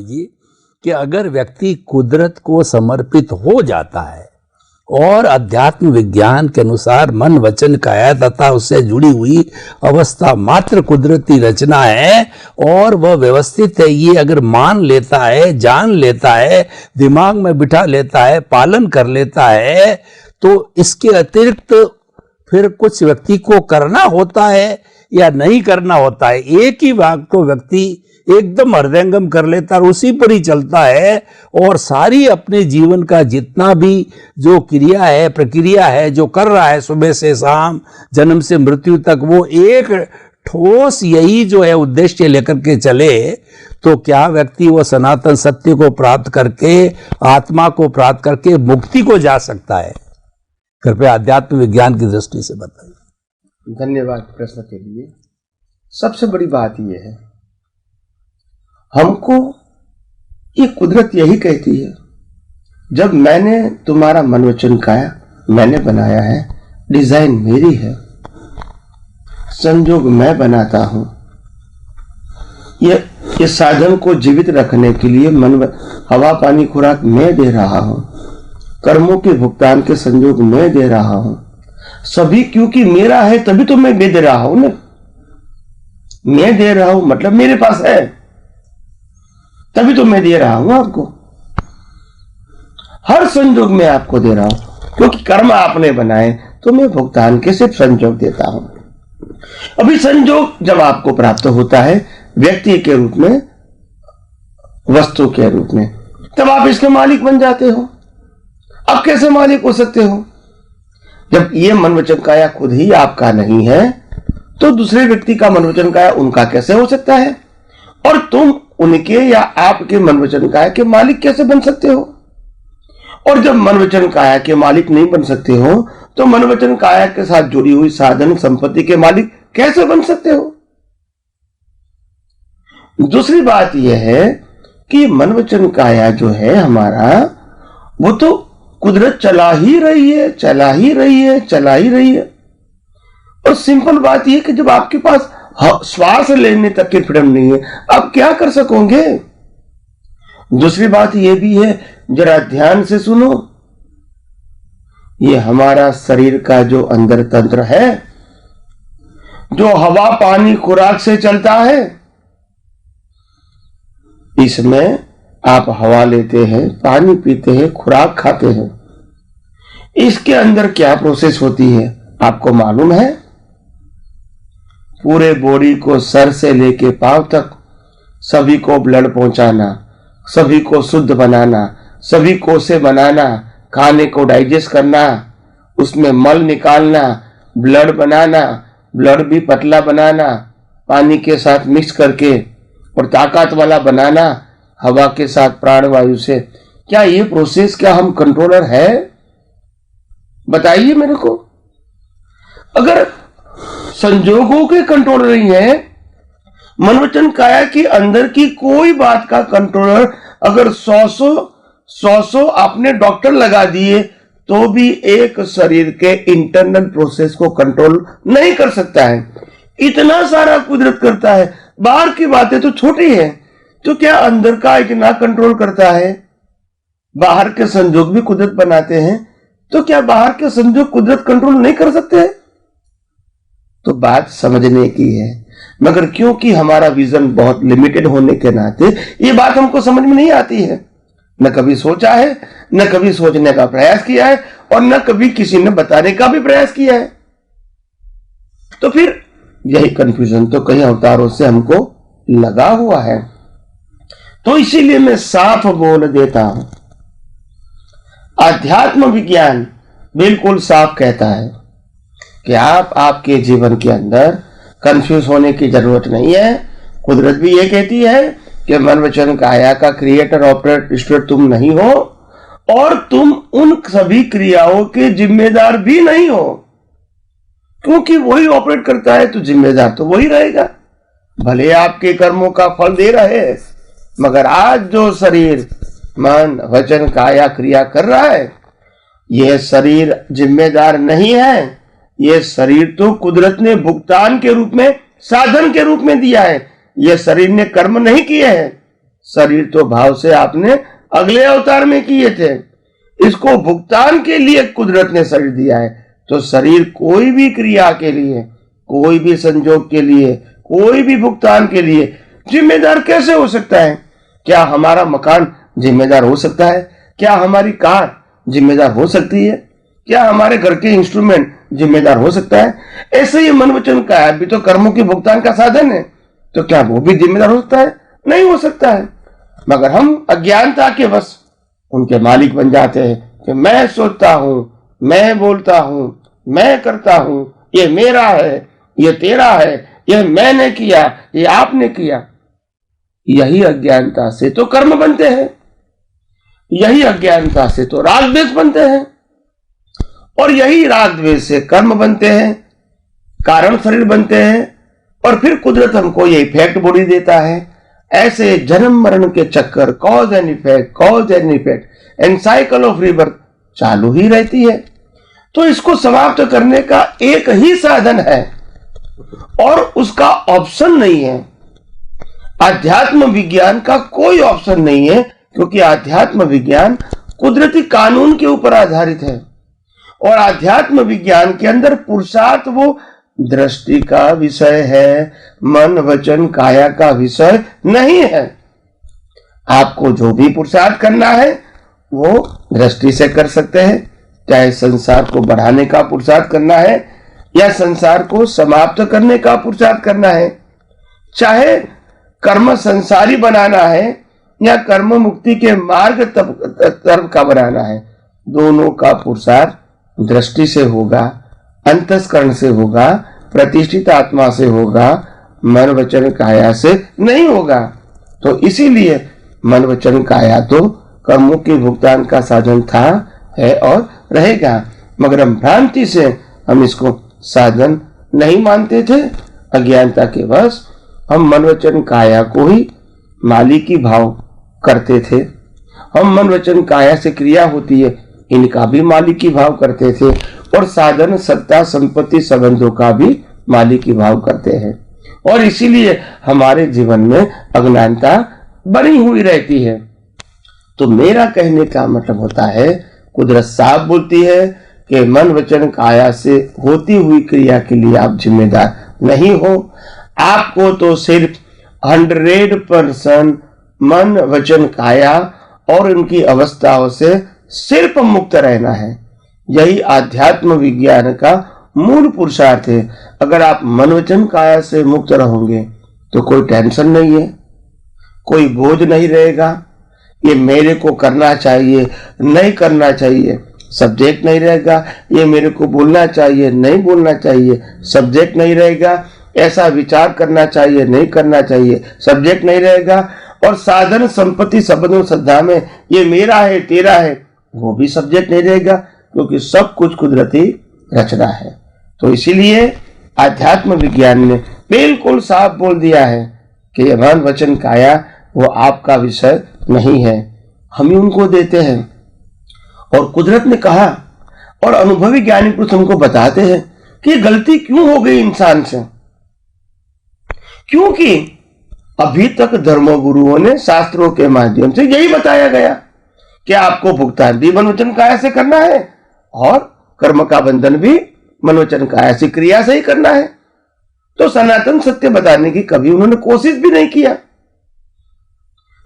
लीजिए कि अगर व्यक्ति कुदरत को समर्पित हो जाता है और अध्यात्म विज्ञान के अनुसार मन वचन काया तथा उससे जुड़ी हुई अवस्था मात्र कुदरती रचना है और वह व्यवस्थित है, ये अगर मान लेता है, जान लेता है, दिमाग में बिठा लेता है, पालन कर लेता है, तो इसके अतिरिक्त फिर कुछ व्यक्ति को करना होता है या नहीं करना होता है। एक ही बात को व्यक्ति एकदम हृदयंगम कर लेता है और उसी पर ही चलता है और सारी अपने जीवन का जितना भी जो क्रिया है, प्रक्रिया है, जो कर रहा है सुबह से शाम, जन्म से मृत्यु तक, वो एक ठोस यही जो है उद्देश्य लेकर के चले, तो क्या व्यक्ति वो सनातन सत्य को प्राप्त करके, आत्मा को प्राप्त करके मुक्ति को जा सकता है? कृपया अध्यात्म विज्ञान की दृष्टि से बताइए। धन्यवाद प्रश्न के लिए। सबसे बड़ी बात यह है, हमको ये कुदरत यही कहती है, जब मैंने तुम्हारा मन वचन काया मैंने बनाया है, डिजाइन मेरी है, संजोग मैं बनाता हूं, ये साधन को जीवित रखने के लिए मन हवा पानी खुराक मैं दे रहा हूं, कर्मों के भुगतान के संजोग मैं दे रहा हूं, सभी क्योंकि मेरा है तभी तो मैं दे रहा हूं ना। मैं दे रहा हूं मतलब मेरे पास है, तभी तो मैं दे रहा हूं आपको। हर संजोग में आपको दे रहा हूं, क्योंकि कर्म आपने बनाए तो मैं भुगतान के सिर्फ संजोग देता हूं। अभी संजोग जब आपको प्राप्त होता है व्यक्ति के रूप में, वस्तु के रूप में, तब आप इसके मालिक बन जाते हो। अब कैसे मालिक हो सकते हो? जब ये मन वचन काया खुद ही आपका नहीं है, तो दूसरे व्यक्ति का मन वचन काया उनका कैसे हो सकता है? और तुम उनके या आपके मन वचन काया के मालिक कैसे बन सकते हो? और जब मन वचन काया के मालिक नहीं बन सकते हो, तो मन वचन काया के साथ जुड़ी हुई साधन संपत्ति के मालिक कैसे बन सकते हो? दूसरी बात यह है कि मन वचन काया जो है हमारा, वो तो कुदरत चला ही रही है, चला ही रही है, चला ही रही है। और सिंपल बात यह कि जब आपके पास श्वास लेने तक की फ्रीडम नहीं है, आप क्या कर सकोगे? दूसरी बात यह भी है, जरा ध्यान से सुनो, ये हमारा शरीर का जो अंदर तंत्र है, जो हवा पानी खुराक से चलता है, इसमें आप हवा लेते हैं, पानी पीते हैं, खुराक खाते हैं, इसके अंदर क्या प्रोसेस होती है आपको मालूम है? पूरे बॉडी को सर से लेके पांव तक सभी को ब्लड पहुंचाना, सभी को शुद्ध बनाना, सभी को से बनाना, खाने को डाइजेस्ट करना, उसमें मल निकालना, ब्लड बनाना, ब्लड भी पतला बनाना, पानी के साथ मिक्स करके और ताकत वाला बनाना, हवा के साथ प्राणवायु से। क्या ये प्रोसेस क्या हम कंट्रोलर है? बताइए मेरे को। अगर संजोगों के कंट्रोलर नहीं है, मन वचन काया के अंदर की कोई बात का कंट्रोलर अगर 100 आपने डॉक्टर लगा दिए तो भी एक शरीर के इंटरनल प्रोसेस को कंट्रोल नहीं कर सकता है। इतना सारा कुदरत करता है, बाहर की बातें तो छोटी है, तो क्या अंदर का इतना कंट्रोल करता है? बाहर के संजोग भी कुदरत बनाते हैं, तो क्या बाहर के संजोग कुदरत कंट्रोल नहीं कर सकते? तो बात समझने की है, मगर क्योंकि हमारा विजन बहुत लिमिटेड होने के नाते ये बात हमको समझ में नहीं आती है। न कभी सोचा है, न कभी सोचने का प्रयास किया है, और न कभी किसी ने बताने का भी प्रयास किया है। तो फिर यही कंफ्यूजन तो कई अवतारों से हमको लगा हुआ है। तो इसीलिए मैं साफ बोल देता हूं, अध्यात्म विज्ञान बिल्कुल साफ कहता है कि आप आपके जीवन के अंदर कंफ्यूज होने की जरूरत नहीं है। कुदरत भी ये कहती है कि मन वचन काया का क्रिएटर ऑपरेटर तुम नहीं हो, और तुम उन सभी क्रियाओं के जिम्मेदार भी नहीं हो, क्योंकि वही ऑपरेट करता है तो जिम्मेदार तो वही रहेगा। भले आपके कर्मों का फल दे रहे, मगर आज जो शरीर मन वचन काया क्रिया कर रहा है, यह शरीर जिम्मेदार नहीं है। यह शरीर तो कुदरत ने भुगतान के रूप में, साधन के रूप में दिया है। यह शरीर ने कर्म नहीं किए हैं, शरीर तो भाव से आपने अगले अवतार में किए थे, इसको भुगतान के लिए कुदरत ने शरीर दिया है। तो शरीर कोई भी क्रिया के लिए, कोई भी संजोग के लिए, कोई भी भुगतान के लिए जिम्मेदार कैसे हो सकता है? क्या हमारा मकान जिम्मेदार हो सकता है? क्या हमारी कार जिम्मेदार हो सकती है? क्या हमारे घर के इंस्ट्रूमेंट जिम्मेदार हो सकता है? ऐसे ही मन वचन काया भी तो कर्मों के भुगतान का साधन है, तो क्या वो भी जिम्मेदार हो सकता है? नहीं हो सकता है। मगर हम अज्ञानता के वश उनके मालिक बन जाते हैं कि मैं सोचता हूं, मैं बोलता हूं, मैं करता हूं, ये मेरा है, ये तेरा है, ये मैंने किया, ये आपने किया। यही अज्ञानता से तो कर्म बनते हैं, यही अज्ञानता से तो राग द्वेष बनते हैं, और यही राग द्वेष से कर्म बनते हैं, कारण शरीर बनते हैं, और फिर कुदरत हमको ये इफेक्ट बॉडी देता है। ऐसे जन्म मरण के चक्कर, cause and effect and cycle of rebirth चालू ही रहती है। तो इसको समाप्त करने का एक ही साधन है और उसका ऑप्शन नहीं है। आध्यात्म विज्ञान का कोई ऑप्शन नहीं है, क्योंकि आध्यात्म विज्ञान कुदरती कानून के ऊपर आधारित है, और आध्यात्म विज्ञान के अंदर पुरुषार्थ वो दृष्टि का विषय है, मन वचन काया का विषय नहीं है। आपको जो भी पुरुषार्थ करना है वो दृष्टि से कर सकते हैं, चाहे संसार को बढ़ाने का पुरुषार्थ करना है या संसार को समाप्त करने का पुरुषार्थ करना है, चाहे कर्म संसारी बनाना है या कर्म मुक्ति के मार्ग तरफ का बनाना है, दोनों का पुरुषार्थ दृष्टि से होगा, अंतस्करण से होगा, प्रतिष्ठित आत्मा से होगा, मन वचन काया से नहीं होगा। तो इसीलिए मन वचन काया तो कर्मों के भुगतान का साधन था, है और रहेगा, मगर हम भ्रांति से हम इसको साधन नहीं मानते थे। अज्ञानता के वश हम मन वचन काया को ही मालिकी भाव करते थे। हम मन वचन काया से क्रिया होती है, इनका भी मालिकी भाव करते थे, और साधन सत्ता संपत्ति संबंधों का भी मालिकी भाव करते हैं, और इसीलिए हमारे जीवन में अज्ञानता बनी हुई रहती है। तो मेरा कहने का मतलब होता है, कुदरत साफ बोलती है कि मन वचन काया से होती हुई क्रिया के लिए आप जिम्मेदार नहीं हो। आपको तो सिर्फ 100% मन वचन काया और उनकी अवस्थाओं से सिर्फ मुक्त रहना है। यही आध्यात्म विज्ञान का मूल पुरुषार्थ है। अगर आप मन वचन काया से मुक्त रहोगे तो कोई टेंशन नहीं है, कोई बोझ नहीं रहेगा, ये मेरे को करना चाहिए नहीं करना चाहिए सब्जेक्ट नहीं रहेगा, ये मेरे को बोलना चाहिए नहीं बोलना चाहिए सब्जेक्ट नहीं रहेगा, ऐसा विचार करना चाहिए नहीं करना चाहिए सब्जेक्ट नहीं रहेगा, और साधन संपत्ति संबंधों श्रद्धा में ये मेरा है तेरा है वो भी सब्जेक्ट नहीं रहेगा, क्योंकि सब कुछ कुदरती रचना है। तो इसीलिए आध्यात्म विज्ञान ने बिल्कुल साफ बोल दिया है कि ये मन वचन काया वो आपका विषय नहीं है, हम ही उनको देते हैं। और कुदरत ने कहा, और अनुभवी ज्ञानी पुरुष हमको बताते हैं कि ये गलती क्यों हो गई इंसान से, क्योंकि अभी तक धर्मगुरुओं ने शास्त्रों के माध्यम से यही बताया गया कि आपको भुगतान भी मन वचन काया से करना है और कर्म का बंधन भी मन वचन काया से क्रिया से ही करना है। तो सनातन सत्य बताने की कभी उन्होंने कोशिश भी नहीं किया,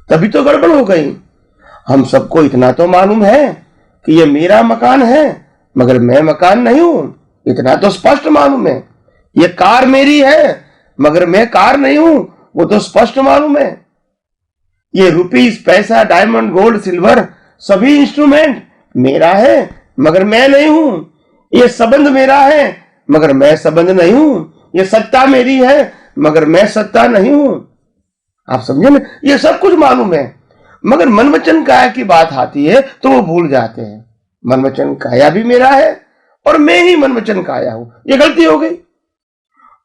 तभी तो गड़बड़ हो गई। हम सबको इतना तो मालूम है कि ये मेरा मकान है मगर मैं मकान नहीं हूं, इतना तो स्पष्ट मालूम है। ये कार मेरी है मगर मैं कार नहीं हूं, वो तो स्पष्ट मालूम है। ये रुपीस पैसा डायमंड गोल्ड सिल्वर सभी इंस्ट्रूमेंट मेरा है मगर मैं नहीं हूं। ये संबंध मेरा है मगर मैं संबंध नहीं हूं। ये सत्ता मेरी है मगर मैं सत्ता नहीं हूं। आप समझे ना, ये सब कुछ मालूम है, मगर मन वचन काया की बात आती है तो वो भूल जाते हैं मन वचन काया भी मेरा है और मैं ही मन वचन काया हूं। ये गलती हो गई,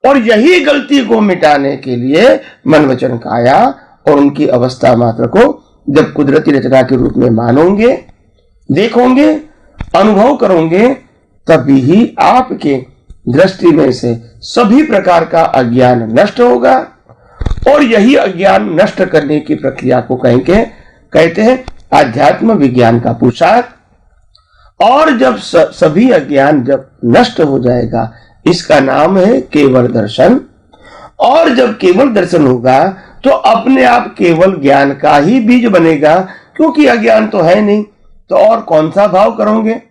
और यही गलती को मिटाने के लिए मन वचन काया और उनकी अवस्था मात्र को जब कुदरती रचना के रूप में मानोगे, देखोगे, अनुभव करोगे, तभी ही आपके दृष्टि में से सभी प्रकार का अज्ञान नष्ट होगा और यही अज्ञान नष्ट करने की प्रक्रिया को कहते हैं आध्यात्म विज्ञान का पुरुषार्थ। और जब सभी अज्ञान जब नष्ट हो जाएगा, इसका नाम है केवल दर्शन। और जब केवल दर्शन होगा तो अपने आप केवल ज्ञान का ही बीज बनेगा, क्योंकि अज्ञान तो है नहीं, तो और कौन सा भाव करोगे?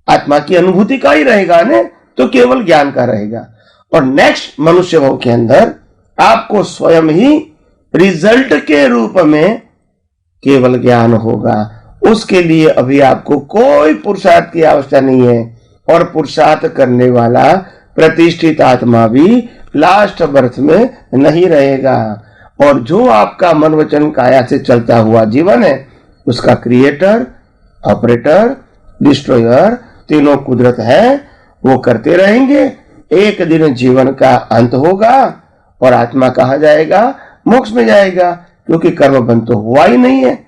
आत्मा की अनुभूति का ही रहेगा ना, तो केवल ज्ञान का रहेगा। और नेक्स्ट मनुष्य भाव के अंदर आपको स्वयं ही रिजल्ट के रूप में केवल ज्ञान होगा। उसके लिए अभी आपको कोई पुरुषार्थ की आवश्यकता नहीं है। और पुरुषार्थ करने वाला प्रतिष्ठित आत्मा भी लास्ट बर्थ में नहीं रहेगा। और जो आपका मन वचन काया से चलता हुआ जीवन है, उसका क्रिएटर, ऑपरेटर, डिस्ट्रॉयर तीनों कुदरत है, वो करते रहेंगे। एक दिन जीवन का अंत होगा और आत्मा कहाँ जाएगा? मोक्ष में जाएगा, क्योंकि कर्म बंध तो हुआ ही नहीं है।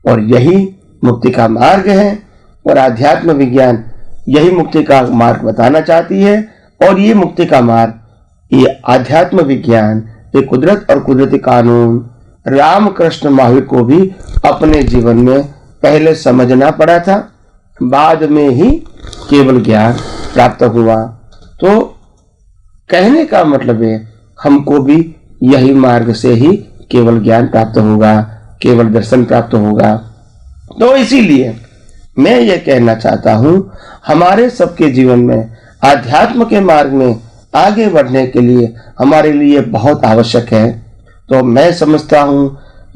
और यही मुक्ति का मार्ग है। और आध्यात्म विज्ञान यही मुक्ति का मार्ग बताना चाहती है। और ये मुक्ति का मार्ग, ये आध्यात्म विज्ञान, ये कुदरत और कुदरती कानून रामकृष्ण महावीर को भी अपने जीवन में पहले समझना पड़ा था, बाद में ही केवल ज्ञान प्राप्त हुआ। तो कहने का मतलब है हमको भी यही मार्ग से ही केवल ज्ञान प्राप्त होगा, केवल दर्शन प्राप्त होगा। तो इसीलिए मैं ये कहना चाहता हूं, हमारे सबके जीवन में आध्यात्म के मार्ग में आगे बढ़ने के लिए हमारे लिए बहुत आवश्यक है। तो मैं समझता हूं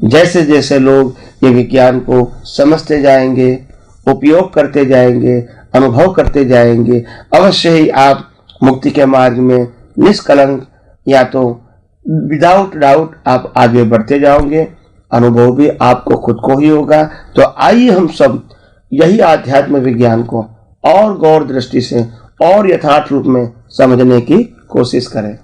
जैसे जैसे लोग ये विज्ञान को समझते जाएंगे, उपयोग करते जाएंगे, अनुभव करते जाएंगे, अवश्य ही आप मुक्ति के मार्ग में निष्कलंक या तो विदाउट डाउट आप आगे बढ़ते जाओगे। अनुभव भी आपको खुद को ही होगा। तो आइए हम सब यही आध्यात्म विज्ञान को और गौर दृष्टि से और यथार्थ रूप में समझने की कोशिश करें।